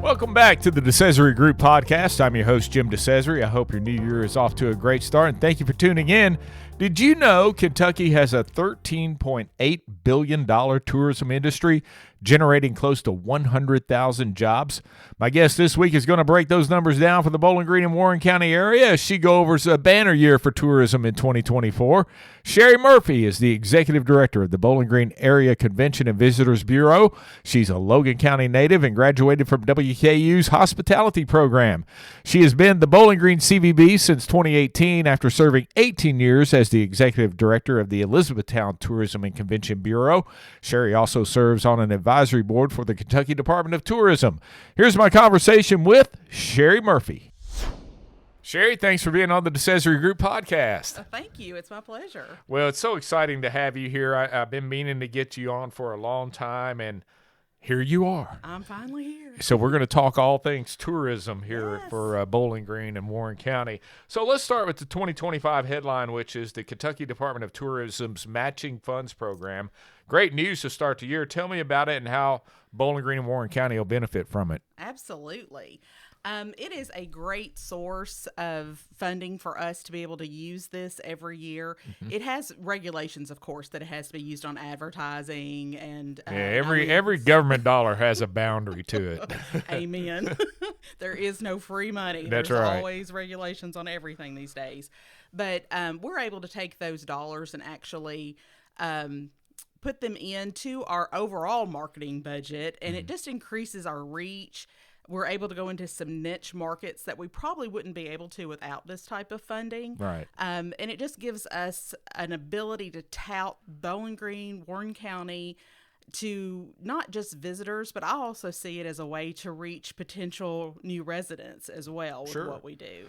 Welcome back to the DeCesare Group podcast. I'm your host, Jim DeCesare. I hope your new year is off to a great start, and thank you for tuning in. Did you know Kentucky has a $13.8 billion tourism industry, generating close to 100,000 jobs? My guest this week is going to break those numbers down for the Bowling Green and Warren County area as she goes over a banner year for tourism in 2024. Sherry Murphy is the executive director of the Bowling Green Area Convention and Visitors Bureau. She's a Logan County native and graduated from WKU's hospitality program. She has been the Bowling Green CVB since 2018 after serving 18 years as the executive director of the Elizabethtown Tourism and Convention Bureau. Sherry also serves on an advisory board for the Kentucky Department of Tourism. Here's my conversation with Sherry Murphy. Sherry, thanks for being on the DeCesare Group podcast. Thank you. It's my pleasure. Well, it's so exciting to have you here. I've been meaning to get you on for a long time, and here you are. I'm finally here. So we're going to talk all things tourism here Yes. for Bowling Green and Warren County. So let's start with the 2025 headline, which is the Kentucky Department of Tourism's Matching Funds Program. Great news to start the year. Tell me about it and how Bowling Green and Warren County will benefit from it. Absolutely. It is a great source of funding for us to be able to use this every year. Mm-hmm. It has regulations, of course, that it has to be used on advertising and every government dollar has a boundary to it. Amen. There is no free money. That's There's right. always regulations on everything these days. But we're able to take those dollars and actually put them into our overall marketing budget, and it just increases our reach. We're able to go into some niche markets that we probably wouldn't be able to without this type of funding. Right. And it just gives us an ability to tout Bowling Green, Warren County, to not just visitors, but I also see it as a way to reach potential new residents as well with Sure. what we do.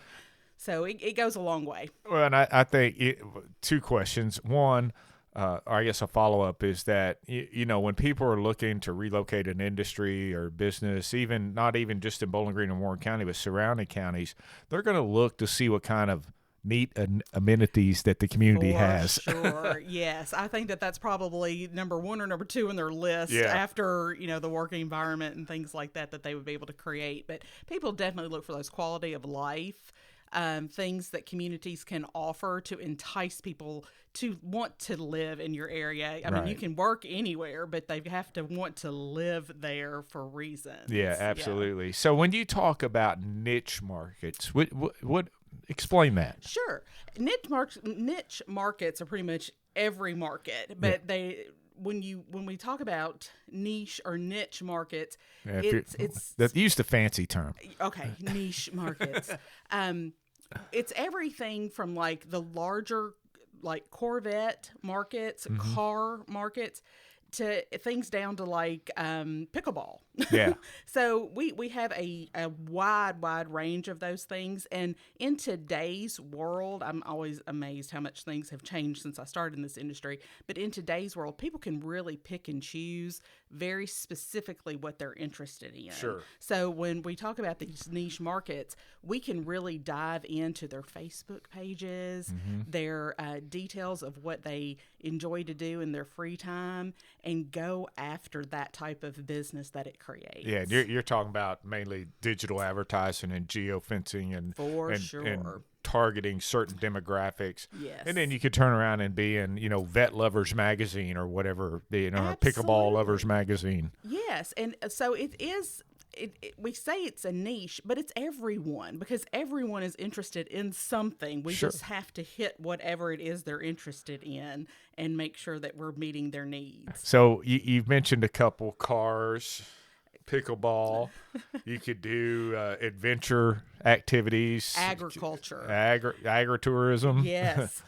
So it goes a long way. Well, and I think two questions. One, or I guess a follow-up is that, when people are looking to relocate an industry or business, not even just in Bowling Green and Warren County, but surrounding counties, they're going to look to see what kind of neat amenities that the community has. Sure, yes. I think that's probably number one or number two on their list after, the working environment and things like that they would be able to create. But people definitely look for those quality of life things that communities can offer to entice people to want to live in your area. I mean, you can work anywhere, but they have to want to live there for reasons. Yeah, absolutely. Yeah. So when you talk about niche markets, what explain that? Sure. Niche markets are pretty much every market, but when we talk about niche or niche markets, it's use the fancy term. Okay, niche markets. It's everything from like the larger like Corvette markets, car markets, to things down to like pickleball. Yeah. So we have a wide range of those things. And in today's world, I'm always amazed how much things have changed since I started in this industry. But in today's world, people can really pick and choose very specifically what they're interested in. Sure. So when we talk about these niche markets, we can really dive into their Facebook pages, their details of what they enjoy to do in their free time, and go after that type of business that it creates. Yeah, you're talking about mainly digital advertising and geofencing and targeting certain demographics. Yes. And then you could turn around and be in, Vet Lovers Magazine or whatever, Pickleball Lovers Magazine. Yes, and so it is. We say it's a niche, but it's everyone, because everyone is interested in something. We just have to hit whatever it is they're interested in and make sure that we're meeting their needs. So you've mentioned a couple: cars, pickleball. You could do adventure activities, agriculture, agritourism. Yes,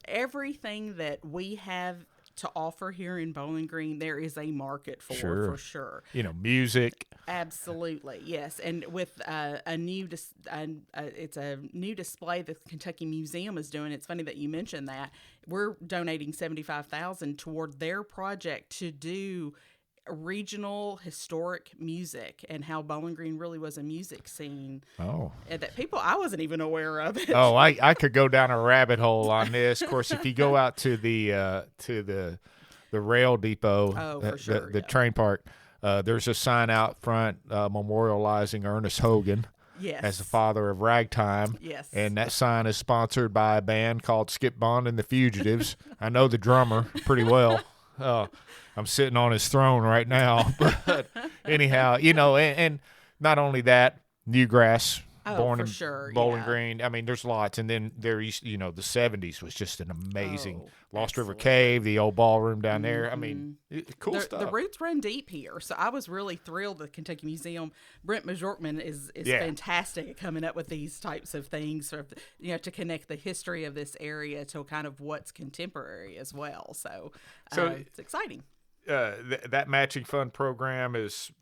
everything that we have to offer here in Bowling Green, there is a market for sure. Music. Absolutely, yes. And with it's a new display that the Kentucky Museum is doing. It's funny that you mentioned that. We're donating $75,000 toward their project to do regional historic music and how Bowling Green really was a music scene. Oh, and that I wasn't even aware of it. Oh, I could go down a rabbit hole on this. Of course, if you go out to the rail depot, the train park, There's a sign out front memorializing Ernest Hogan. Yes. As the father of ragtime. Yes. And that sign is sponsored by a band called Skip Bond and the Fugitives. I know the drummer pretty well. I'm sitting on his throne right now. But anyhow, and not only that, Newgrass, born in Bowling Green. I mean, there's lots. And then there used, the 70s was just an amazing Lost River Cave, the old ballroom down there. I mean, cool stuff. The roots run deep here. So I was really thrilled that Kentucky Museum, Brent Majorkman is fantastic at coming up with these types of things, to connect the history of this area to kind of what's contemporary as well. So it's exciting. That matching fund program is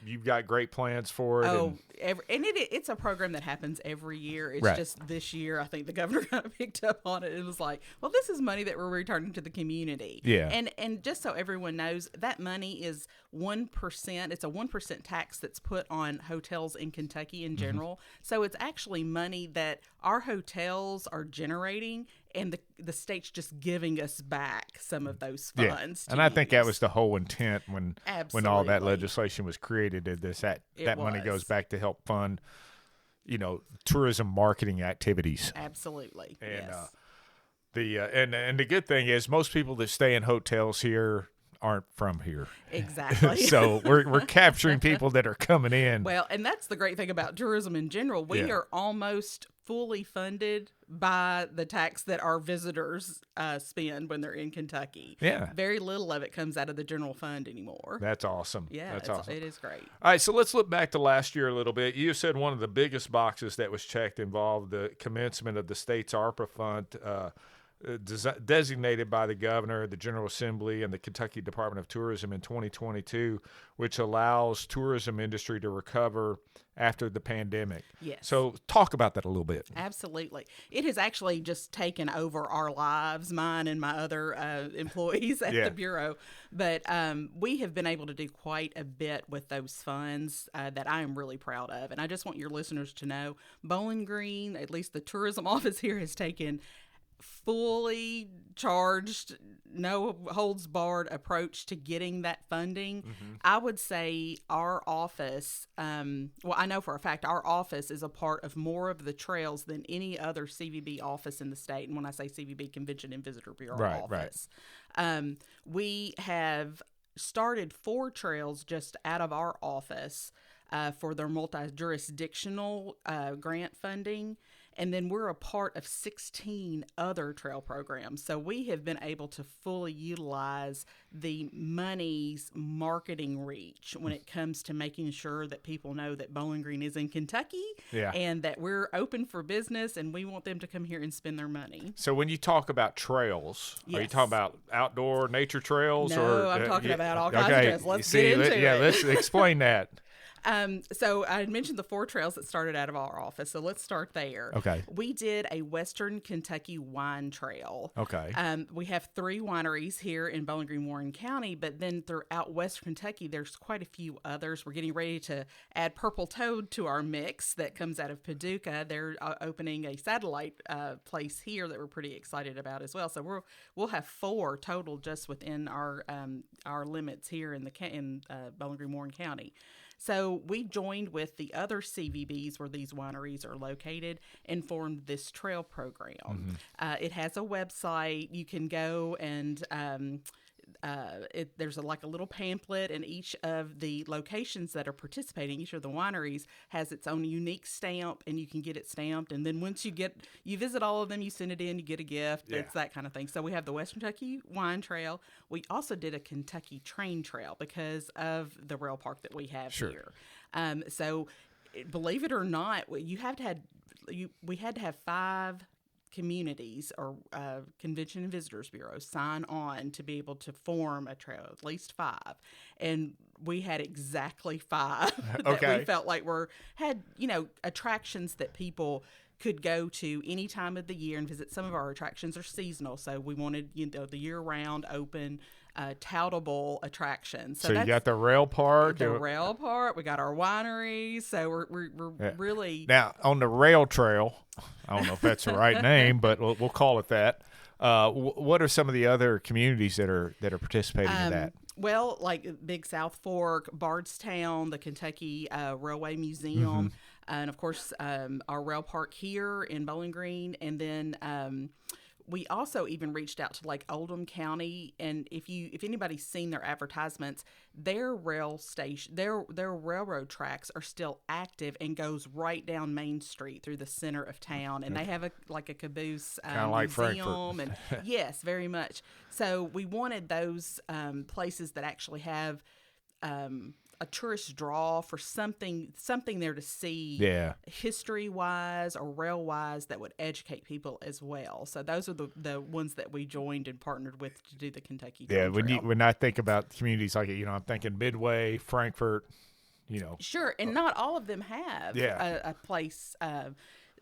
you've got great plans for it. It's a program that happens every year. It's right. Just this year, I think the governor kind of picked up on it and was like, well, this is money that we're returning to the community. Yeah. And just so everyone knows, that money is 1%. It's a 1% tax that's put on hotels in Kentucky in general. Mm-hmm. So it's actually money that our hotels are generating, and the state's just giving us back some of those funds. Yeah. And I think that was the whole intent when all that legislation was created. That money goes back to help fund, tourism marketing activities. Absolutely. And yes. And the good thing is most people that stay in hotels here aren't from here. Exactly. So we're capturing people that are coming in. Well, and that's the great thing about tourism in general. We are almost fully funded by the tax that our visitors spend when they're in Kentucky. Yeah. Very little of it comes out of the general fund anymore. That's awesome. Yeah, that's awesome. It is great. All right, so let's look back to last year a little bit. You said one of the biggest boxes that was checked involved the commencement of the state's ARPA fund, designated by the governor, the General Assembly, and the Kentucky Department of Tourism in 2022, which allows tourism industry to recover after the pandemic. Yes. So talk about that a little bit. Absolutely. It has actually just taken over our lives, mine and my other employees at the Bureau. But we have been able to do quite a bit with those funds that I am really proud of. And I just want your listeners to know, Bowling Green, at least the tourism office here, has taken fully charged, no holds barred approach to getting that funding. Mm-hmm. I would say our office, I know for a fact our office is a part of more of the trails than any other CVB office in the state. And when I say CVB, Convention and Visitor Bureau office, we have started 4 trails just out of our office for their multi-jurisdictional grant funding. And then we're a part of 16 other trail programs. So we have been able to fully utilize the money's marketing reach when it comes to making sure that people know that Bowling Green is in Kentucky and that we're open for business and we want them to come here and spend their money. So when you talk about trails, are you talking about outdoor nature trails? No, I'm talking about all kinds of trails. Let's get into it. Yeah, let's explain that. So I mentioned the 4 trails that started out of our office. So let's start there. Okay. We did a Western Kentucky wine trail. Okay. We have 3 wineries here in Bowling Green, Warren County, but then throughout Western Kentucky, there's quite a few others. We're getting ready to add Purple Toad to our mix that comes out of Paducah. They're opening a satellite place here that we're pretty excited about as well. So we'll have 4 total just within our limits here in Bowling Green, Warren County. So we joined with the other CVBs where these wineries are located and formed this trail program. Mm-hmm. It has a website. You can go and there's a little pamphlet, and each of the locations that are participating, each of the wineries has its own unique stamp, and you can get it stamped. And then once you visit all of them, you send it in, you get a gift. Yeah. It's that kind of thing. So we have the Western Kentucky Wine Trail. We also did a Kentucky Train Trail because of the rail park that we have here. So believe it or not, we had to have 5 communities or Convention and Visitors Bureau sign on to be able to form a trail, at least 5. And we had exactly 5 that we felt like had attractions that people could go to any time of the year and visit. Some of our attractions are seasonal, so we wanted the year-round open toutable attractions. So you got the rail park. We got our wineries. So we're really now on the rail trail. I don't know if that's the right name, but we'll call it that. What are some of the other communities that are participating in that? Well, like Big South Fork, Bardstown, the Kentucky Railway Museum, and of course our rail park here in Bowling Green, and then we also even reached out to like Oldham County, and if anybody's seen their advertisements, their rail station, their railroad tracks are still active and goes right down Main Street through the center of town, and they have a caboose kind of like museum, Frankfort. and yes, very much. So we wanted those places that actually have a tourist draw for something there to see, history wise or rail wise, that would educate people as well. So those are the ones that we joined and partnered with to do the Kentucky Trail. When I think about communities like it, I'm thinking Midway, Frankfort, Sure, and not all of them have a place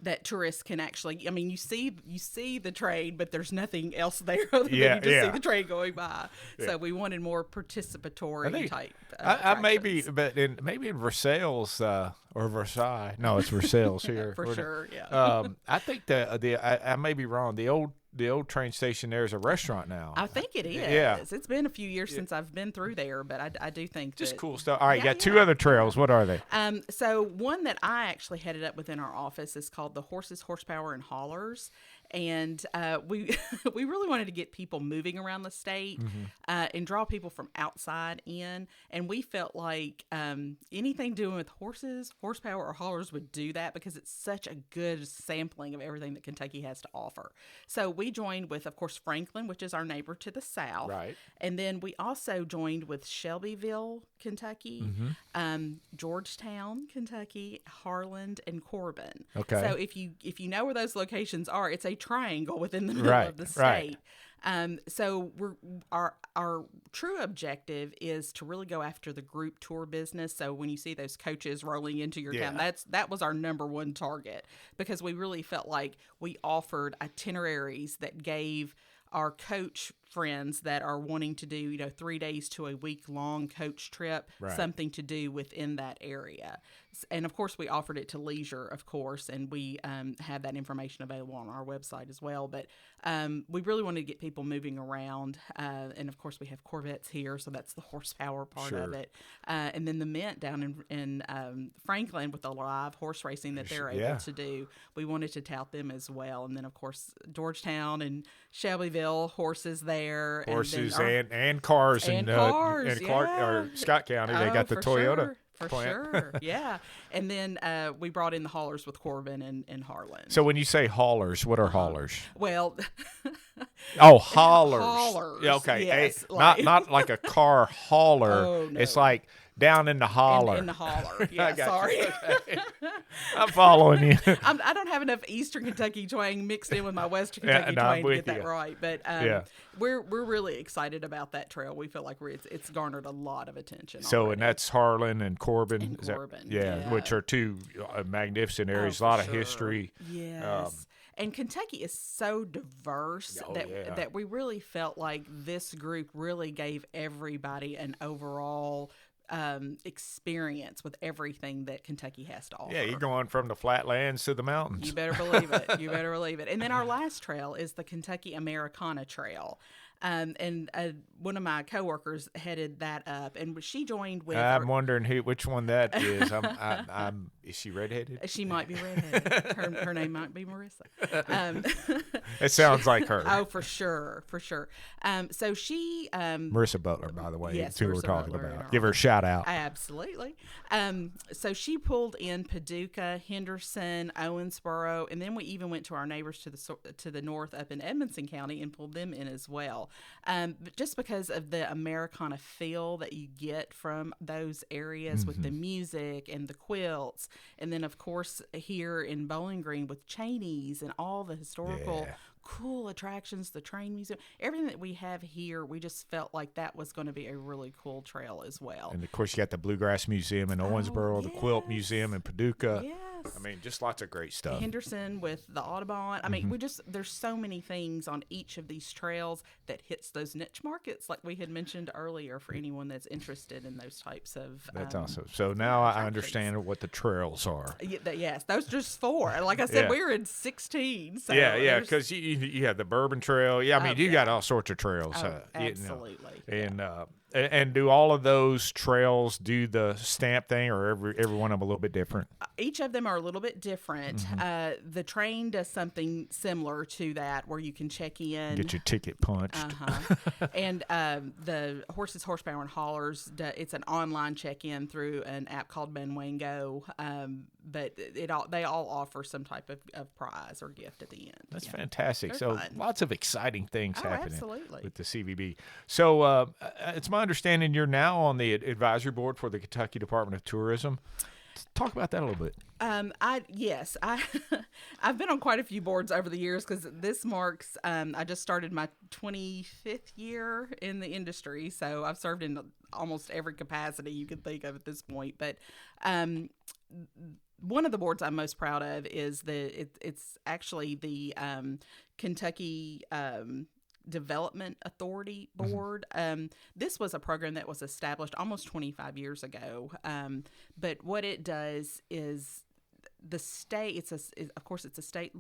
that tourists can actually. I mean, you see the train, but there's nothing else there other than you just see the train going by. Yeah. So we wanted more participatory type. I maybe in Versailles or Versailles. No, it's Versailles here for sure. Yeah. I think I may be wrong. The old train station there is a restaurant now. I think it is. Yeah. It's been a few years since I've been through there, but I do think just cool stuff. All right, you got two other trails. What are they? So one that I actually headed up within our office is called the Horses, Horsepower, and Haulers. And we really wanted to get people moving around the state and draw people from outside in. And we felt like anything doing with horses, horsepower, or haulers would do that because it's such a good sampling of everything that Kentucky has to offer. So we joined with, of course, Franklin, which is our neighbor to the south. Right. And then we also joined with Shelbyville, Kentucky, Georgetown, Kentucky, Harland, and Corbin. Okay. So if you know where those locations are, it's a triangle within the middle of the state. So our true objective is to really go after the group tour business. So when you see those coaches rolling into your town, that was our number one target, because we really felt like we offered itineraries that gave our coach friends that are wanting to do 3 days to a week long coach trip something to do within that area. And of course we offered it to leisure, of course, and we have that information available on our website as well. But we really wanted to get people moving around, and of course we have Corvettes here, so that's the horsepower part of it. And then the Mint down in Franklin with the live horse racing that they're able to do, we wanted to tout them as well. And then of course Georgetown and Shelbyville, horses there, horses and cars and cars, Clark or Scott County. They got the Toyota. For sure, yeah. And then we brought in the haulers with Corbin and Harlan. So when you say haulers, what are haulers? Well, haulers. Haulers. Yeah, okay. Yes, not like a car hauler. Oh, no. It's like down in the holler. In the holler. Yeah, sorry. Okay. I'm following you. I don't have enough Eastern Kentucky twang mixed in with my Western Kentucky twang to get that right. But we're really excited about that trail. We feel like it's garnered a lot of attention. So, already. And that's Harlan and Corbin. And Corbin, which are two magnificent areas. A lot of history. Yes. And Kentucky is so diverse that we really felt like this group really gave everybody an overall experience with everything that Kentucky has to offer. Yeah, you're going from the flatlands to the mountains. You better believe it. You better believe it. And then our last trail is the Kentucky Americana Trail. And one of my coworkers headed that up, and she joined with. I'm wondering which one that is. Is she redheaded? She might be redheaded. Her name might be Marissa. It sounds like her. Oh, for sure. So she. Marissa Butler, by the way. Yes, who we're talking about. Give her a shout out. Absolutely. So she pulled in Paducah, Henderson, Owensboro, and then we even went to our neighbors to the north up in Edmonson County and pulled them in as well. But just because of the Americana feel that you get from those areas with the music and the quilts, and then of course here in Bowling Green with Cheney's and all the historical cool attractions, the train museum, everything that we have here, we just felt like that was going to be a really cool trail as well. And of course you got the Bluegrass Museum in Owensboro, the Quilt Museum in Paducah. Yes. I mean, just lots of great stuff. Henderson with the Audubon. I mean, there's so many things on each of these trails that hits those niche markets, like we had mentioned earlier, for anyone that's interested in those types of. That's awesome. So now I understand what the trails are. Yes, those are just 4. Like I said, we're in 16. So because you have the Bourbon Trail. Yeah, I mean, you got all sorts of trails. Absolutely. And And do all of those trails do the stamp thing, or every one of them a little bit different? Each of them are a little bit different. Mm-hmm. The train does something similar to that, where you can check in, get your ticket punched. And the Horses, Horsepower, and Haulers, it's an online check-in through an app called Benwango. But they all offer some type of prize or gift at the end. That's fantastic. They're so fun. Lots of exciting things happening absolutely. with the CVB. So it's my understanding you're now on the advisory board for the Kentucky Department of Tourism. Talk about that a little bit. Yes, I've been on quite a few boards over the years, because this marks, I just started my 25th year in the industry, so I've served in almost every capacity you can think of at this point. But one of the boards I'm most proud of is it's actually the Kentucky Development Authority Board. This was a program that was established almost 25 years ago. But what it does is the state, of course it's a state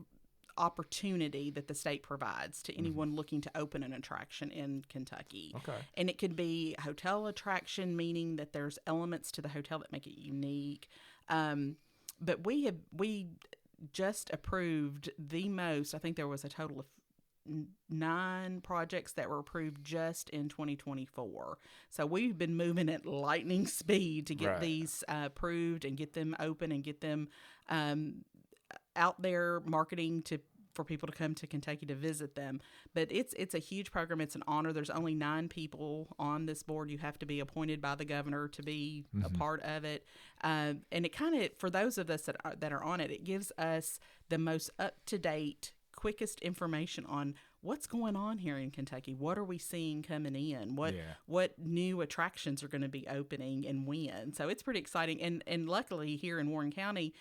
opportunity that the state provides to anyone looking to open an attraction in Kentucky. Okay. And it could be hotel attraction, meaning that there's elements to the hotel that make it unique. But we just approved the most, I think there was a total of 9 projects that were approved just in 2024. So we've been moving at lightning speed to get these approved and get them open and get them out there marketing for people to come to Kentucky to visit them. But it's a huge program. It's an honor. There's only 9 people on this board. You have to be appointed by the governor to be a part of it. And it kind of, for those of us that are on it, it gives us the most up-to-date, quickest information on what's going on here in Kentucky. What are we seeing coming in? What new attractions are going to be opening and when? So it's pretty exciting. And luckily here in Warren County,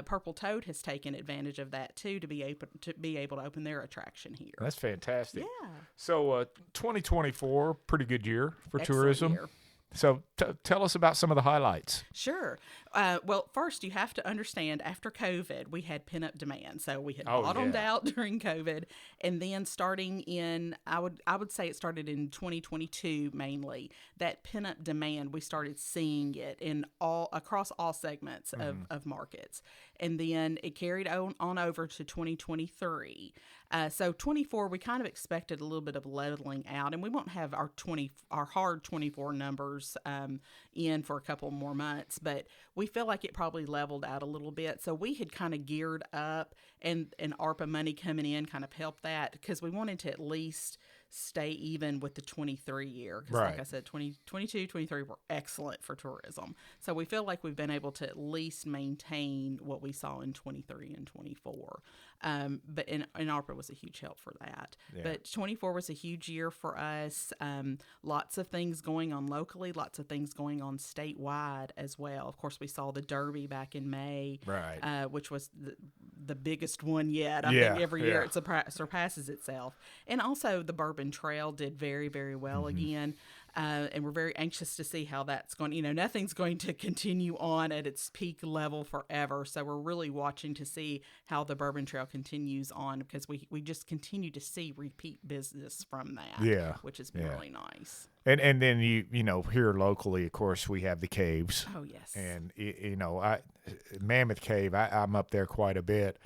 Purple Toad has taken advantage of that too, to be able to open their attraction here. That's fantastic. Yeah. So 2024, pretty good year for Excellent tourism. year. So tell us about some of the highlights. Sure. Well, first you have to understand, after COVID, we had pent-up demand. So we had bottomed out during COVID, and then starting in, I would say it started in 2022 mainly. That pent-up demand, we started seeing it across all segments of markets, and then it carried on over to 2023. So 24, we kind of expected a little bit of leveling out, and we won't have our hard 24 numbers in for a couple more months, but we feel like it probably leveled out a little bit. So we had kind of geared up, and ARPA money coming in kind of helped that, because we wanted to at least stay even with the 23 year. Because like I said, 2022, 23 were excellent for tourism. So we feel like we've been able to at least maintain what we saw in 23 and 24. But ARPA was a huge help for that. Yeah. But 24 was a huge year for us. Lots of things going on locally, lots of things going on statewide as well. Of course, we saw the Derby back in May, which was the biggest one yet. I think every year it surpasses itself. And also the Bourbon Trail did very, very well again. And we're very anxious to see how that's going. Nothing's going to continue on at its peak level forever. So we're really watching to see how the Bourbon Trail continues on, because we just continue to see repeat business from that, which has been really nice. And then here locally, of course, we have the caves. Oh yes. And Mammoth Cave, I'm up there quite a bit,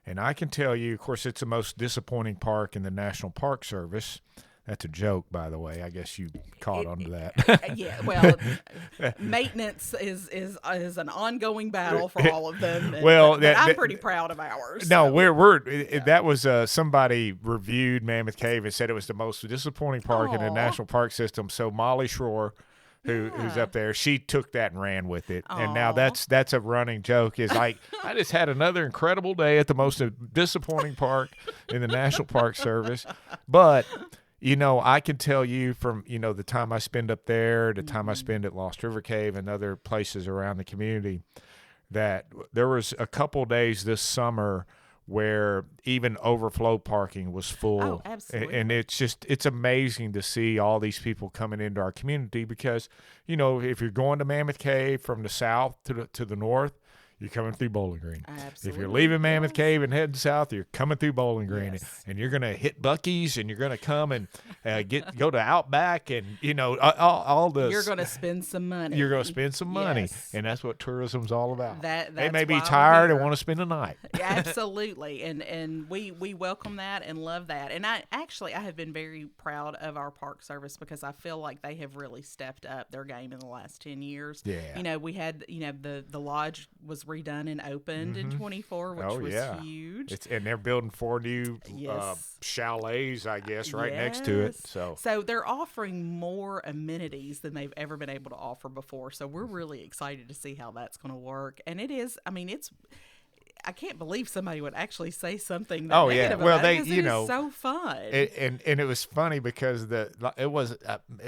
and I can tell you, of course, it's the most disappointing park in the National Park Service. That's a joke, by the way. I guess you caught on to that. Yeah, well, maintenance is an ongoing battle for all of them. But I'm pretty proud of ours. No, that was somebody reviewed Mammoth Cave and said it was the most disappointing park in the National Park System. So Molly Schroer, who's up there, she took that and ran with it. And now that's a running joke. Is like, I just had another incredible day at the most disappointing park in the National Park Service. But I can tell you from, the time I spend up there, the time I spend at Lost River Cave and other places around the community, that there was a couple days this summer where even overflow parking was full. Oh, absolutely. And it's amazing to see all these people coming into our community, because, if you're going to Mammoth Cave from the south to the north, you're coming through Bowling Green. Absolutely. If you're leaving Mammoth Cave and heading south, you're coming through Bowling Green. Yes. And you're going to hit Buc-ee's, and you're going to come and go to Outback, and, all the... You're going to spend some money. You're going to spend some money, Yes. and that's what tourism's all about. That's they may be why we're tired and here. want to spend a night. Absolutely, and we welcome that and love that. And I have been very proud of our park service because I feel like they have really stepped up their game in the last 10 years. Yeah. We had the lodge was redone and opened in 24, which was huge. And they're building 4 new Yes. chalets, I guess, right next to it. So they're offering more amenities than they've ever been able to offer before. So we're really excited to see how that's going to work. And it is, I can't believe somebody would actually say something that negative about it, because it is so fun. And it was funny because it was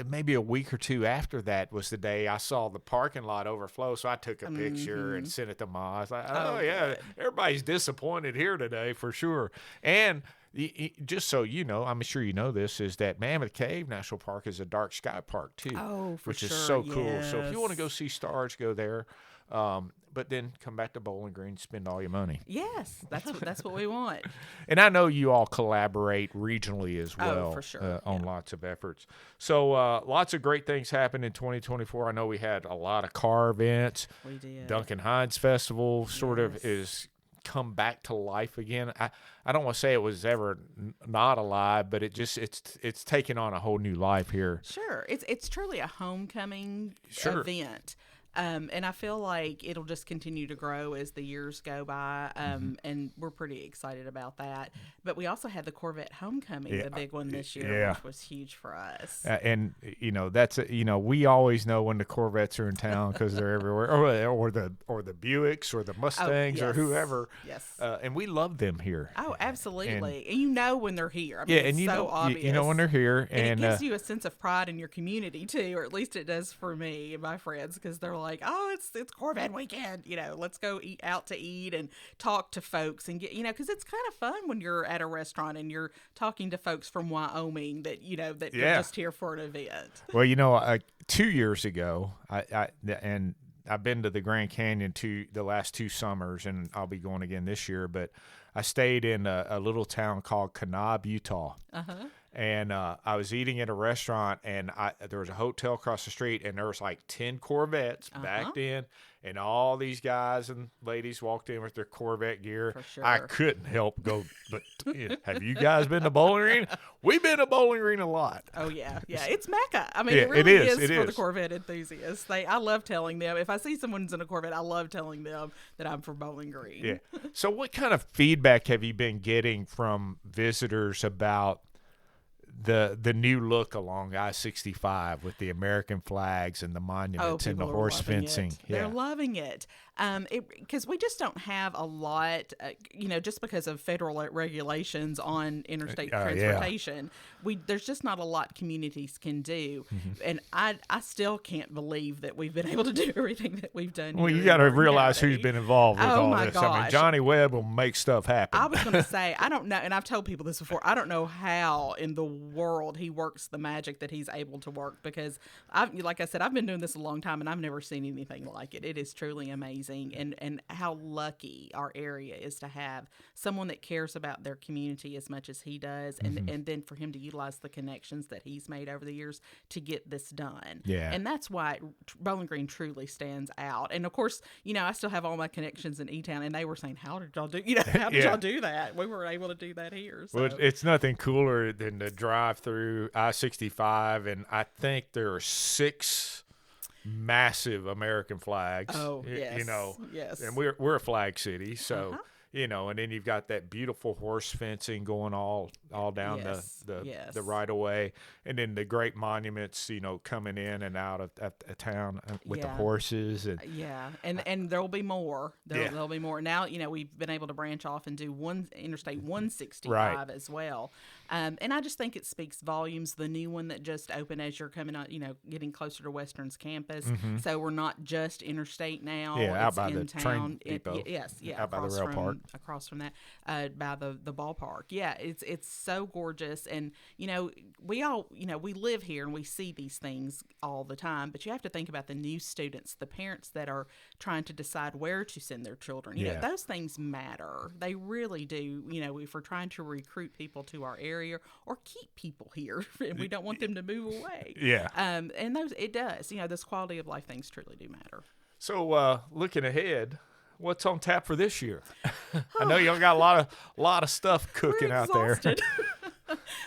maybe a week or two after that was the day I saw the parking lot overflow. So I took a picture and sent it to Ma. I was like, good. everybody's disappointed here today for sure. And just so you know, I'm sure you know this, is that Mammoth Cave National Park is a dark sky park too. Oh, for which sure. is so cool. Yes. So if you want to go see stars, go there. But then come back to Bowling Green, spend all your money. Yes, that's what we want. And I know you all collaborate regionally as Oh, well for sure. on lots of efforts. So lots of great things happened in 2024. I know we had a lot of car events. We did. Duncan Hines Festival sort of Yes. is come back to life again. I don't want to say it was ever not alive, but it's taken on a whole new life here. Sure, it's truly a homecoming Sure. event. And I feel like it'll just continue to grow as the years go by, and we're pretty excited about that. But we also had the Corvette Homecoming, the big one this year, which was huge for us. And that's we always know when the Corvettes are in town because they're everywhere, or the Buicks or the Mustangs or yes. whoever. Yes. And we love them here. Oh, absolutely. And you know when they're here. I mean, Yeah, it's and so obvious. you know when they're here, And it gives you a sense of pride in your community too, or at least it does for me and my friends, because they're like, oh, it's Corvette weekend, let's go out to eat and talk to folks and get, because it's kind of fun when you're at a restaurant and you're talking to folks from Wyoming that you're just here for an event. Well, 2 years ago, I've been to the Grand Canyon the last 2 summers, and I'll be going again this year. But I stayed in a little town called Kanab, Utah. And I was eating at a restaurant, and there was a hotel across the street, and there was like 10 Corvettes backed in, and all these guys and ladies walked in with their Corvette gear. For sure. I couldn't help go, but have you guys been to Bowling Green? We've been to Bowling Green a lot. Oh, yeah. It's Mecca. I mean, Yeah, it really it is. is It for the is. Corvette enthusiasts. I love telling them. If I see someone's in a Corvette, I love telling them that I'm from Bowling Green. Yeah. So what kind of feedback have you been getting from visitors about the new look along I-65 with the American flags and the monuments and the people are horse loving fencing? it. They're loving it. Because we just don't have a lot, just because of federal regulations on interstate transportation. There's just not a lot communities can do. And I still can't believe that we've been able to do everything that we've done. Well, here you in got to Martin realize County. who's been involved with all my this. I mean, gosh. Johnny Webb will make stuff happen. I was going to say, I don't know, and I've told people this before, I don't know how in the world he works the magic that he's able to work, because, like I said, I've been doing this a long time, and I've never seen anything like it. It is truly amazing, and how lucky our area is to have someone that cares about their community as much as he does, and then for him to utilize the connections that he's made over the years to get this done. Yeah. And that's why Bowling Green truly stands out. And, of course, I still have all my connections in E-Town, and they were saying, how did y'all do y'all do that? We were able to do that here. So. Well, it's nothing cooler than to drive through I-65, and I think there are 6 massive American flags. Oh, yes. Yes. And we're a flag city, so and then you've got that beautiful horse fencing going all down the right of way, and then the great monuments, coming in and out of town with the horses and there'll be more. There'll be more. Now, we've been able to branch off and do Interstate 165 as well. And I just think it speaks volumes. The new one that just opened as you're coming out, getting closer to Western's campus. So we're not just interstate now. Yeah, out it's by in the town. train depot. Yes, out by the rail park. across from that by the ballpark. Yeah, it's so gorgeous, and we all we live here and we see these things all the time. But you have to think about the new students, the parents that are trying to decide where to send their children. Those things matter. They really do. If we're trying to recruit people to our area or keep people here, and we don't want them to move away. Yeah. And it does. Those quality of life things truly do matter. So looking ahead, what's on tap for this year? I know y'all got a lot of stuff cooking out there.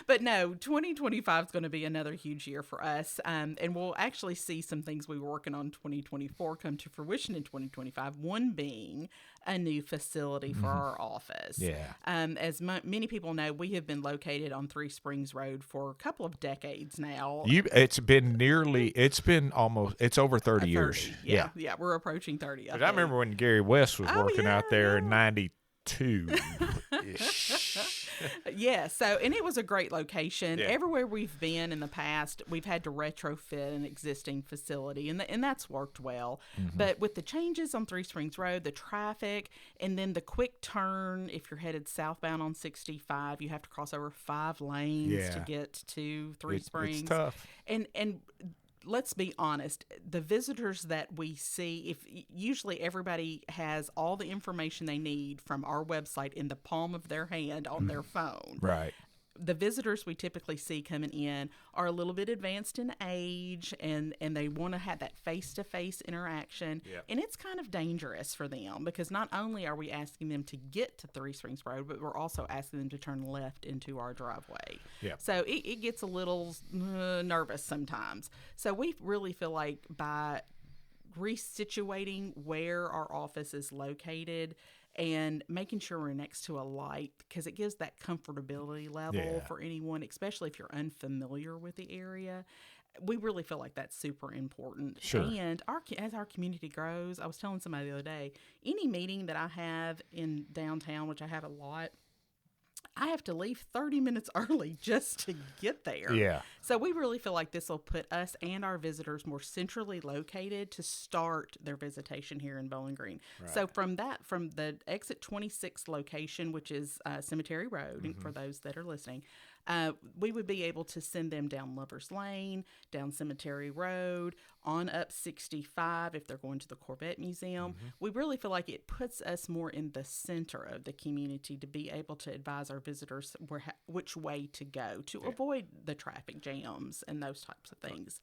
But no, 2025 is going to be another huge year for us. And we'll actually see some things we were working on in 2024 come to fruition in 2025, one being a new facility for our office. Yeah. As many people know, we have been located on Three Springs Road for a couple of decades now. It's been over 30 years. Yeah, we're approaching 30. I remember when Gary West was working out there in 92. Yeah, and it was a great location. Yeah. Everywhere we've been in the past, we've had to retrofit an existing facility, and that's worked well. Mm-hmm. But with the changes on Three Springs Road, the traffic, and then the quick turn, if you're headed southbound on 65, you have to cross over 5 lanes to get to Three Springs. It's tough. And let's be honest, the visitors that we see, usually everybody has all the information they need from our website in the palm of their hand on their phone. Right. The visitors we typically see coming in are a little bit advanced in age, and they want to have that face-to-face interaction. Yeah. And it's kind of dangerous for them because not only are we asking them to get to Three Springs Road, but we're also asking them to turn left into our driveway. Yeah. So it gets a little nervous sometimes. So we really feel like by resituating where our office is located and making sure we're next to a light, because it gives that comfortability level for anyone, especially if you're unfamiliar with the area. We really feel like that's super important. Sure. And as our community grows, I was telling somebody the other day, any meeting that I have in downtown, which I have a lot, I have to leave 30 minutes early just to get there. Yeah. So we really feel like this will put us and our visitors more centrally located to start their visitation here in Bowling Green. Right. So from the exit 26 location, which is Cemetery Road, for those that are listening, we would be able to send them down Lovers Lane, down Cemetery Road, on up 65 if they're going to the Corvette Museum. Mm-hmm. We really feel like it puts us more in the center of the community to be able to advise our visitors which way to go to avoid the traffic jams and those types of things.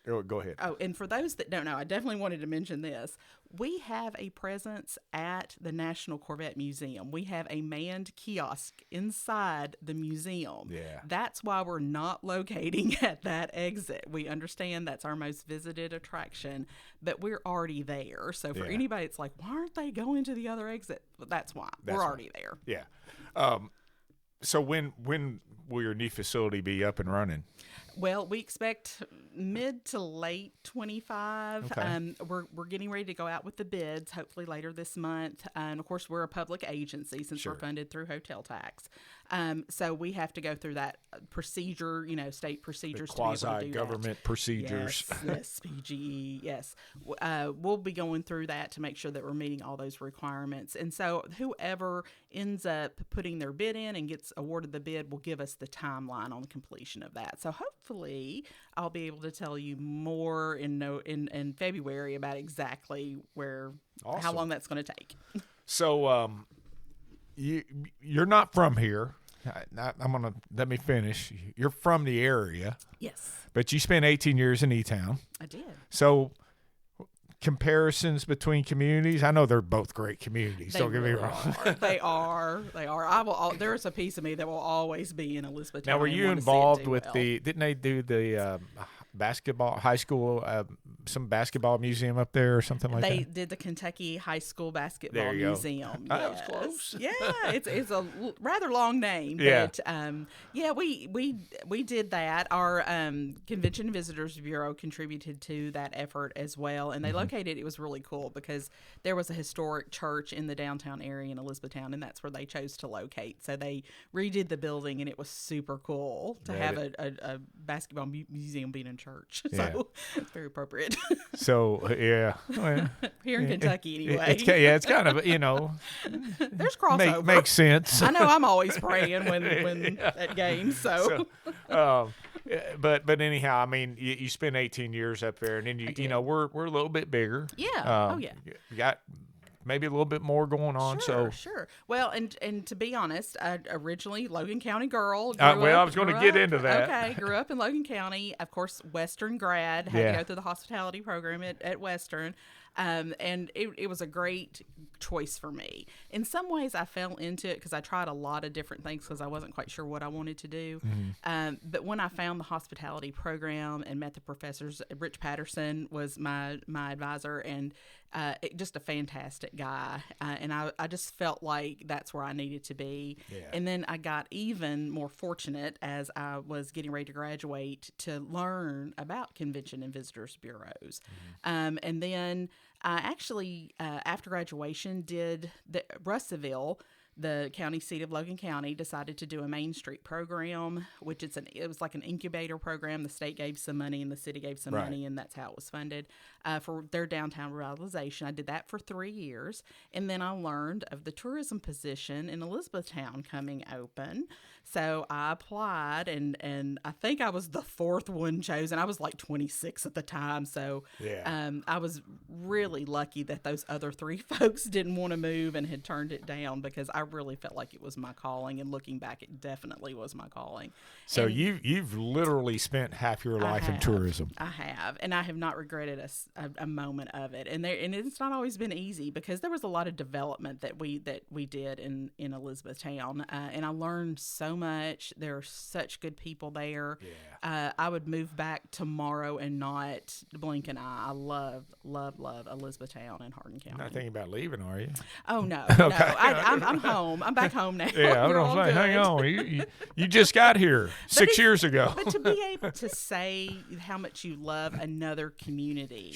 Go ahead. Oh, and for those that don't know, I definitely wanted to mention this. We have a presence at the National Corvette Museum. We have a manned kiosk inside the museum. Yeah. That's why we're not locating at that exit. We understand that's our most visited attraction, but we're already there. So for anybody, it's like, why aren't they going to the other exit? Well, that's why. We're already there. Yeah. So when will your new facility be up and running? Well, we expect mid to late 25. Okay. We're getting ready to go out with the bids, hopefully later this month. And of course, we're a public agency since we're funded through hotel tax. So we have to go through that procedure, state procedures to be able to do that. Quasi-government procedures. Yes, PGE, yes. We'll be going through that to make sure that we're meeting all those requirements. And so whoever ends up putting their bid in and gets awarded the bid will give us the timeline on the completion of that. So hopefully I'll be able to tell you more in February about exactly how long that's going to take. So you're not from here. Let me finish. You're from the area. Yes. But you spent 18 years in E-Town. I did. So comparisons between communities, I know they're both great communities. Don't get me wrong. They are. There's a piece of me that will always be in Elizabethtown. Now, were you involved with didn't they do the basketball, high school, some basketball museum up there or something like that? They did the Kentucky High School Basketball Museum. That was close. Yeah, it's a rather long name. Yeah. But we did that. Our Convention and Visitors Bureau contributed to that effort as well, and they located. It was really cool because there was a historic church in the downtown area in Elizabethtown, and that's where they chose to locate. So they redid the building, and it was super cool to have a basketball museum being in church. So it's very appropriate. So yeah, well, here in Kentucky anyway. It's kind of there's crossover. Makes sense. I know I'm always praying when at games. So but anyhow, I mean, you spent 18 years up there, and then we're a little bit bigger. Yeah. You got maybe a little bit more going on. Sure. Well, and to be honest, I originally Logan County girl. I was going to get into that. Okay, grew up in Logan County. Of course, Western grad. Had to go through the hospitality program at Western. And it was a great choice for me. In some ways, I fell into it because I tried a lot of different things because I wasn't quite sure what I wanted to do. Mm-hmm. But when I found the hospitality program and met the professors, Rich Patterson was my advisor, and just a fantastic guy. And I just felt like that's where I needed to be. Yeah. And then I got even more fortunate as I was getting ready to graduate to learn about convention and visitors bureaus. Mm-hmm. And then I actually, after graduation, did Russellville, the county seat of Logan County, decided to do a Main Street program, which it was like an incubator program. The state gave some money and the city gave some money, and that's how it was funded for their downtown revitalization. I did that for 3 years, and then I learned of the tourism position in Elizabethtown coming open. So I applied, and I think I was the fourth one chosen. I was like 26 at the time, so I was really lucky that those other three folks didn't want to move and had turned it down, because I really felt like it was my calling, and looking back, it definitely was my calling. So you've literally spent half your life in tourism. I have, and I have not regretted a moment of it. And it's not always been easy, because there was a lot of development that we did in Elizabethtown, and I learned so much. There are such good people there. Yeah. I would move back tomorrow and not blink an eye. I love Elizabethtown and Hardin County. Not thinking about leaving, are you? Oh no, Okay. no. I'm home. I'm back home now. Yeah, I was saying, hang on. You just got here 6 years ago. But to be able to say how much you love another community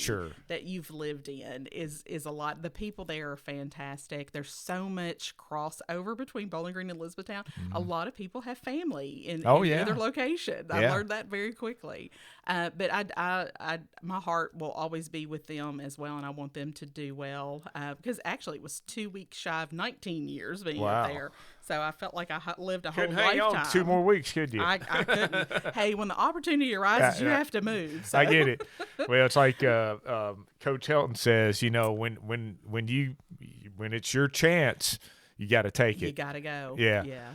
that you've lived in is a lot. The people there are fantastic. There's so much crossover between Bowling Green and Elizabethtown. Mm-hmm. A lot of people have family in either location. I learned that very quickly. But I my heart will always be with them as well, and I want them to do well, because actually it was 2 weeks shy of 19 years being up there. So I felt like I lived a whole lifetime. Hang on 2 more weeks, could you? I couldn't. Hey, when the opportunity arises, you have to move. So. I get it. Well, it's like Coach Helton says, when it's your chance, you got to take it. You got to go. Yeah.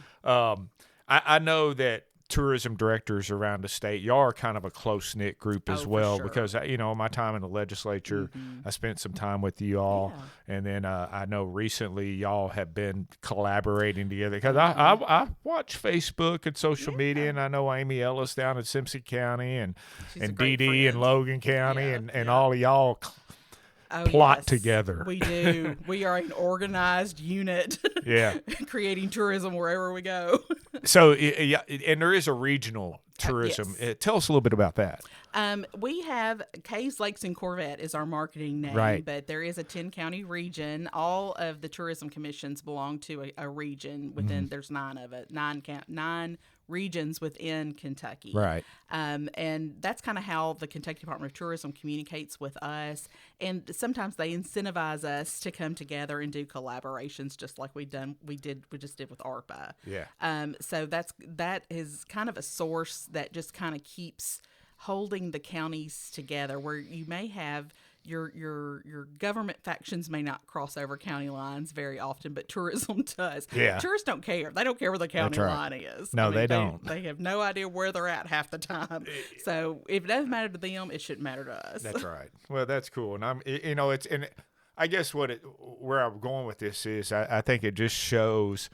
I know that tourism directors around the state, y'all are kind of a close-knit group as well, because my time in the legislature, I spent some time with you all, and then I know recently y'all have been collaborating together, because I watch Facebook and social media, and I know Amy Ellis down in Simpson County, and Dee Dee in Logan County, and all of y'all plot together. We do. We are an organized unit. Creating tourism wherever we go. So, and there is a regional tourism. Yes. Tell us a little bit about that. We have Caves, Lakes, and Corvette is our marketing name, but there is a 10-county region. All of the tourism commissions belong to a region within. There's 9 of it, 9 regions within Kentucky. Right. And that's kind of how the Kentucky Department of Tourism communicates with us. And sometimes they incentivize us to come together and do collaborations, just like we just did with ARPA. Yeah. So that is kind of a source that just kind of keeps holding the counties together, where you may have your government factions may not cross over county lines very often, but tourism does. Yeah. Tourists don't care. They don't care where the county line is. No, they don't. They have no idea where they're at half the time. So if it doesn't matter to them, it shouldn't matter to us. That's right. Well, that's cool. And I guess where I'm going with this is I think it just shows,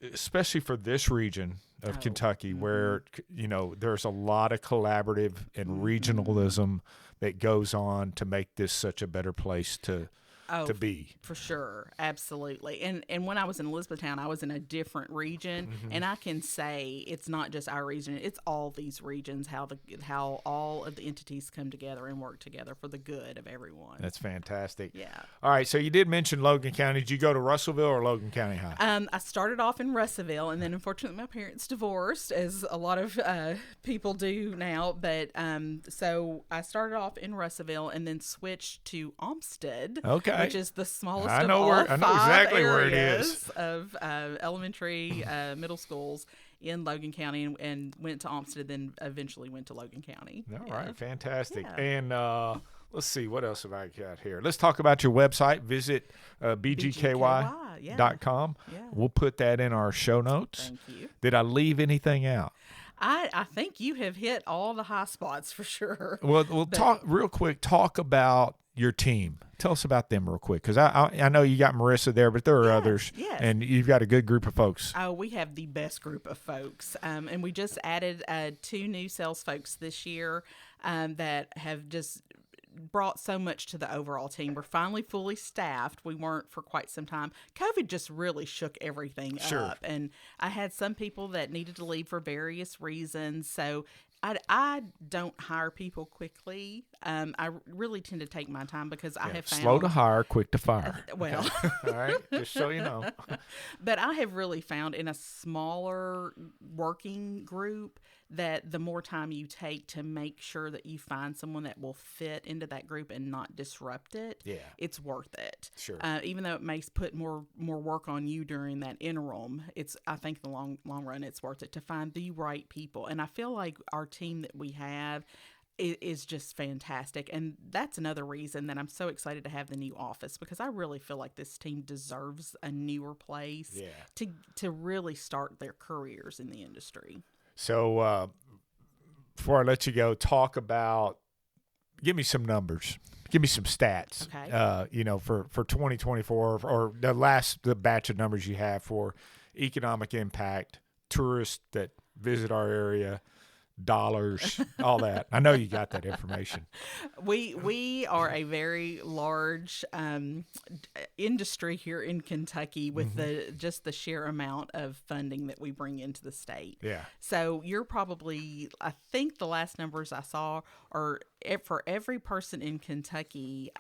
especially for this region of Kentucky, where there's a lot of collaborative and regionalism that goes on to make this such a better place to to be. For sure. Absolutely. And when I was in Elizabethtown, I was in a different region, and I can say it's not just our region, it's all these regions, how all of the entities come together and work together for the good of everyone. That's fantastic. Yeah. All right, so you did mention Logan County. Did you go to Russellville or Logan County High? I started off in Russellville, and then unfortunately my parents divorced, as a lot of people do now. But so I started off in Russellville and then switched to Olmsted, which is the smallest of all I know exactly where it is of elementary, middle schools in Logan County, and went to Olmsted, then eventually went to Logan County. All right, fantastic. Yeah. And let's see, what else have I got here? Let's talk about your website. Visit bgky.com. Yeah. We'll put that in our show notes. Thank you. Did I leave anything out? I think you have hit all the high spots for sure. Well, talk real quick. Talk about your team. Tell us about them real quick, because I know you got Marissa there, but there are others, and you've got a good group of folks. Oh, we have the best group of folks, and we just added 2 new sales folks this year that have just brought so much to the overall team. We're finally fully staffed. We weren't for quite some time. COVID just really shook everything up, and I had some people that needed to leave for various reasons. So I don't hire people quickly. I really tend to take my time, because I have found slow to hire, quick to fire. Well, all right, just so you know. But I have really found in a smaller working group that the more time you take to make sure that you find someone that will fit into that group and not disrupt it, it's worth it. Sure. Even though it may put more work on you during that interim, I think in the long run it's worth it to find the right people. And I feel like our team that we have is just fantastic. And that's another reason that I'm so excited to have the new office, because I really feel like this team deserves a newer place to really start their careers in the industry. So before I let you go, give me some numbers. Give me some stats, for 2024, or the batch of numbers you have for economic impact, tourists that visit our area, dollars, all that. I know you got that information. We are a very large industry here in Kentucky with just the sheer amount of funding that we bring into the state. Yeah. So you're probably, I think the last numbers I saw are for every person in Kentucky,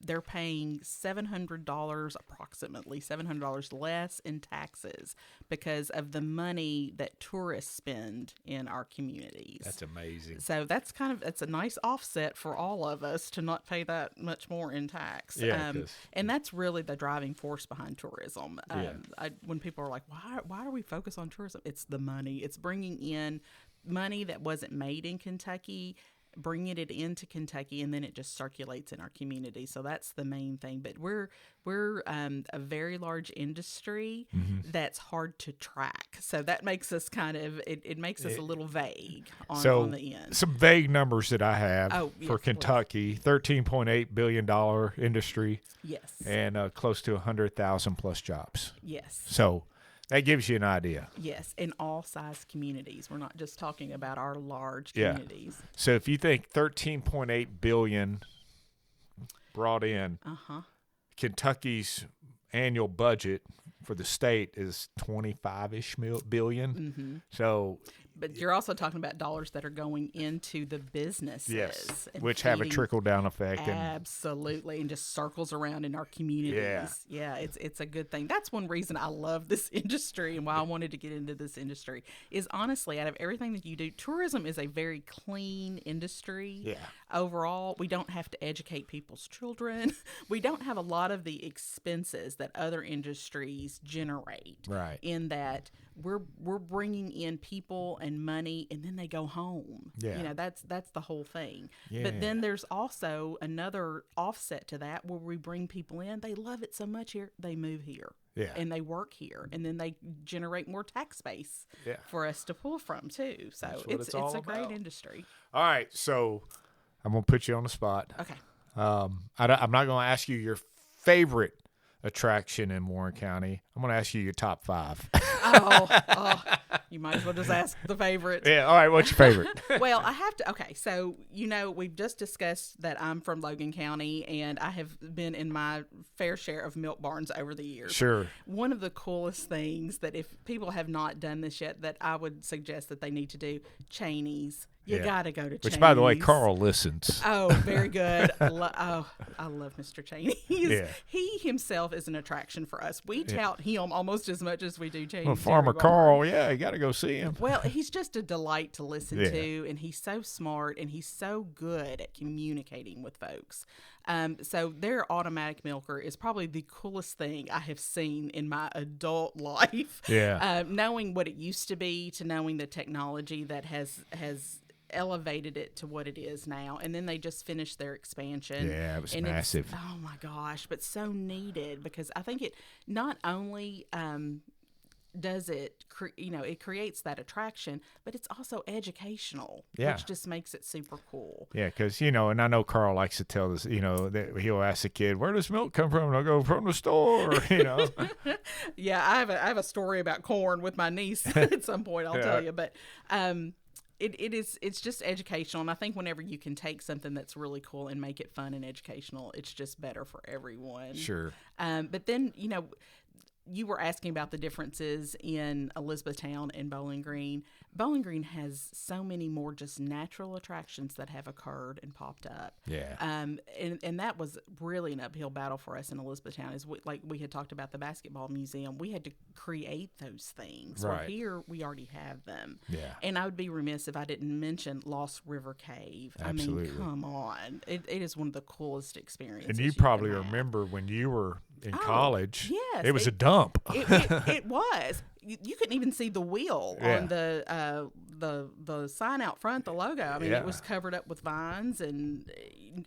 they're paying approximately $700 less in taxes because of the money that tourists spend in our communities. That's amazing. So that's it's a nice offset for all of us to not pay that much more in tax. Yeah, and that's really the driving force behind tourism. When people are like, why do we focus on tourism? It's the money. It's bringing in money that wasn't made in Kentucky, bringing it into Kentucky, and then it just circulates in our community. So that's the main thing. But we're a very large industry that's hard to track. So that makes us it makes us a little vague on the end. Some vague numbers that I have for Kentucky: $13.8 billion industry. Yes. And close to 100,000 plus jobs. Yes. So that gives you an idea. Yes, in all size communities. We're not just talking about our large communities. So if you think $13.8 billion brought in, Kentucky's annual budget for the state is $25-ish billion. So, but you're also talking about dollars that are going into the businesses, which have a trickle down effect. Absolutely, and just circles around in our communities. Yeah, it's a good thing. That's one reason I love this industry, and why I wanted to get into this industry is, honestly, out of everything that you do, tourism is a very clean industry. Yeah. Overall, we don't have to educate people's children. We don't have a lot of the expenses that other industries generate. Right. In that we're bringing in people and money, and then they go home. Yeah. That's the whole thing. Yeah. But then there's also another offset to that, where we bring people in. They love it so much here, they move here. Yeah. And they work here, and then they generate more tax base for us to pull from too. So it's a great industry. All right, so I'm gonna put you on the spot. Okay. I'm not gonna ask you your favorite attraction in Warren County. I'm going to ask you your top 5. Oh, you might as well just ask the favorite. Yeah. All right. What's your favorite? Well, I have to. Okay, so we've just discussed that I'm from Logan County, and I have been in my fair share of milk barns over the years. Sure. One of the coolest things that if people have not done this yet, that I would suggest that they need to do, Cheney's. You gotta go to Cheney's. Which, by the way, Carl listens. Oh, very good. I love Mr. Cheney's. Yeah. He himself is an attraction for us. We tout him almost as much as we do Cheney's. Well, Farmer Carl, yeah, you got to go see him. Well, he's just a delight to listen to, and he's so smart, and he's so good at communicating with folks. So their automatic milker is probably the coolest thing I have seen in my adult life. Yeah. Knowing what it used to be to knowing the technology that has elevated it to what it is now, and then they just finished their expansion. Yeah, it was and massive. Oh my gosh, but so needed, because I think it not only does it it creates that attraction, but it's also educational, which just makes it super cool. Yeah, because and I know Carl likes to tell us, that he'll ask the kid, "Where does milk come from?" And I'll go, "From the store." Yeah, I have a story about corn with my niece at some point. I'll tell you, but it's just educational, and I think whenever you can take something that's really cool and make it fun and educational, it's just better for everyone. Sure. But then you were asking about the differences in Elizabethtown and Bowling Green. Bowling Green has so many more just natural attractions that have occurred and popped up. Yeah. And that was really an uphill battle for us in Elizabethtown. Like we had talked about the basketball museum, we had to create those things. Right. Well, here we already have them. Yeah. And I would be remiss if I didn't mention Lost River Cave. Absolutely. I mean, come on. It is one of the coolest experiences. And you probably remember when you were in college. Yes. It was a dump. It was. You couldn't even see the wheel on the sign out front, the logo. I mean, it was covered up with vines, and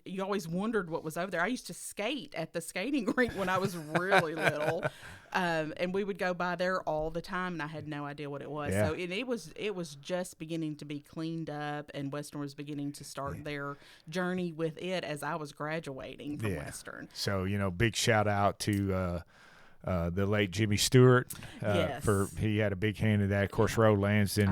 you always wondered what was over there. I used to skate at the skating rink when I was really little, and we would go by there all the time, and I had no idea what it was. Yeah. So it was just beginning to be cleaned up, and Western was beginning to start their journey with it as I was graduating from Western. So big shout out to the late Jimmy Stewart, for he had a big hand in that. Of course, Ro Lansden,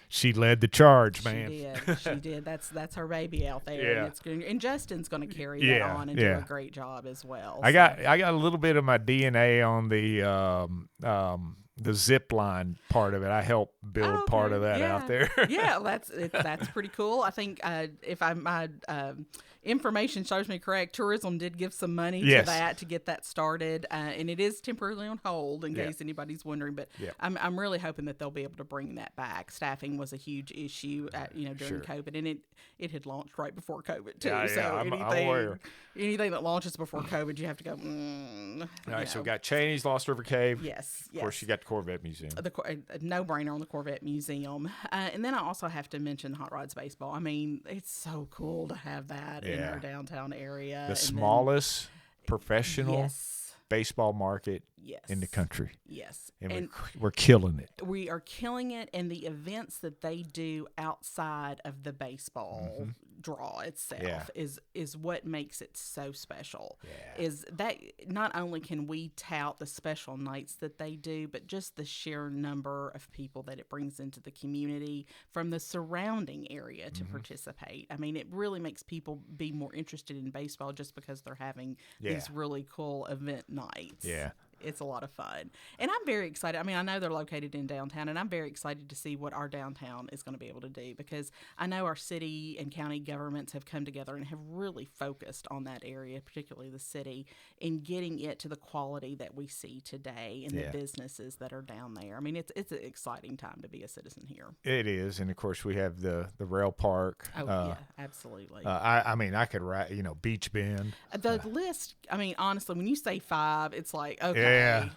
she led the charge, man. She did. That's her baby out there. Yeah. And Justin's going to carry that on and do a great job as well. I got a little bit of my DNA on the zip line part of it. I helped build part of that out there. Yeah, that's pretty cool. I think if my information shows me correct, tourism did give some money to that to get that started, and it is temporarily on hold in case anybody's wondering. But I'm really hoping that they'll be able to bring that back. Staffing was a huge issue, during COVID, and it had launched right before COVID too. I'm aware. Anything that launches before COVID, you have to go. All right, so we got Cheney's, Lost River Cave. Yes. Of course, you got the Corvette Museum. A no-brainer on the Corvette Museum. And then I also have to mention Hot Rods Baseball. I mean, it's so cool to have that in our downtown area. The smallest professional baseball market in the country. Yes. And we're killing it. We are killing it, and the events that they do outside of the baseball draw itself is what makes it so special. Is that not only can we tout the special nights that they do, but just the sheer number of people that it brings into the community from the surrounding area to participate. I mean, it really makes people be more interested in baseball just because they're having these really cool event nights. Yeah. It's a lot of fun. And I'm very excited. I mean, I know they're located in downtown, and I'm very excited to see what our downtown is going to be able to do, because I know our city and county governments have come together and have really focused on that area, particularly the city, in getting it to the quality that we see today and the businesses that are down there. I mean, it's an exciting time to be a citizen here. It is. And, of course, we have the rail park. Oh, yeah, absolutely. I mean, I could write, Beach Bend. The list, I mean, honestly, when you say 5, it's like, okay. Yeah.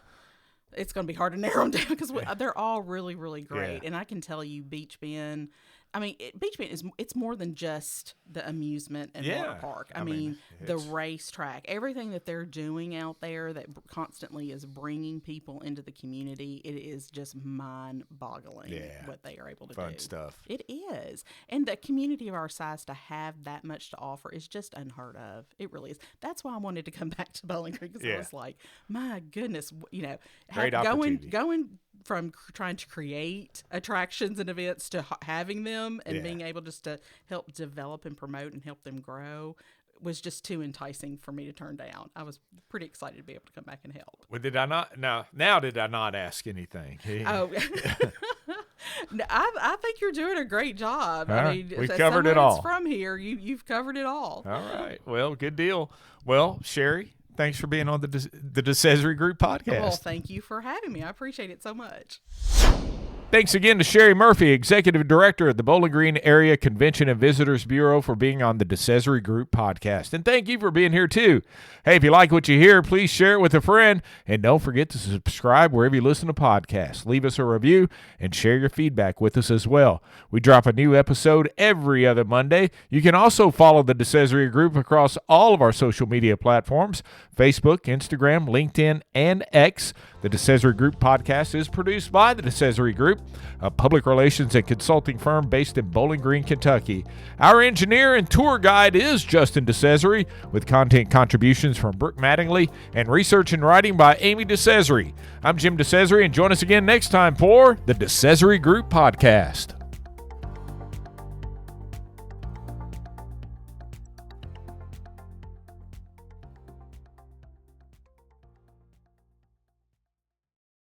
It's going to be hard to narrow them down because they're all really, really great. And I can tell you Beach Bend, I mean, Beach Bend it's more than just the amusement and water park. I mean the racetrack, everything that they're doing out there that constantly is bringing people into the community. It is just mind-boggling what they are able to do. Fun stuff. It is. And the community of our size to have that much to offer is just unheard of. It really is. That's why I wanted to come back to Bowling Green, because I was like, my goodness, going from trying to create attractions and events to having them and being able just to help develop and promote and help them grow was just too enticing for me to turn down. I was pretty excited to be able to come back and help. Well, did I not? Now did I not ask anything? Oh, I think you're doing a great job. All I right. mean, We've covered it all. From here, you've covered it all. All right. Well, good deal. Well, Sherry, thanks for being on the DeCesare Group podcast. Well, thank you for having me. I appreciate it so much. Thanks again to Sherry Murphy, Executive Director of the Bowling Green Area Convention and Visitors Bureau, for being on the DeCesare Group podcast. And thank you for being here, too. Hey, if you like what you hear, please share it with a friend. And don't forget to subscribe wherever you listen to podcasts. Leave us a review and share your feedback with us as well. We drop a new episode every other Monday. You can also follow the DeCesare Group across all of our social media platforms: Facebook, Instagram, LinkedIn, and X. The DeCesare Group podcast is produced by the DeCesare Group, a public relations and consulting firm based in Bowling Green, Kentucky. Our engineer and tour guide is Justin DeCesare, with content contributions from Brooke Mattingly and research and writing by Amy DeCesare. I'm Jim DeCesare, and join us again next time for the DeCesare Group podcast.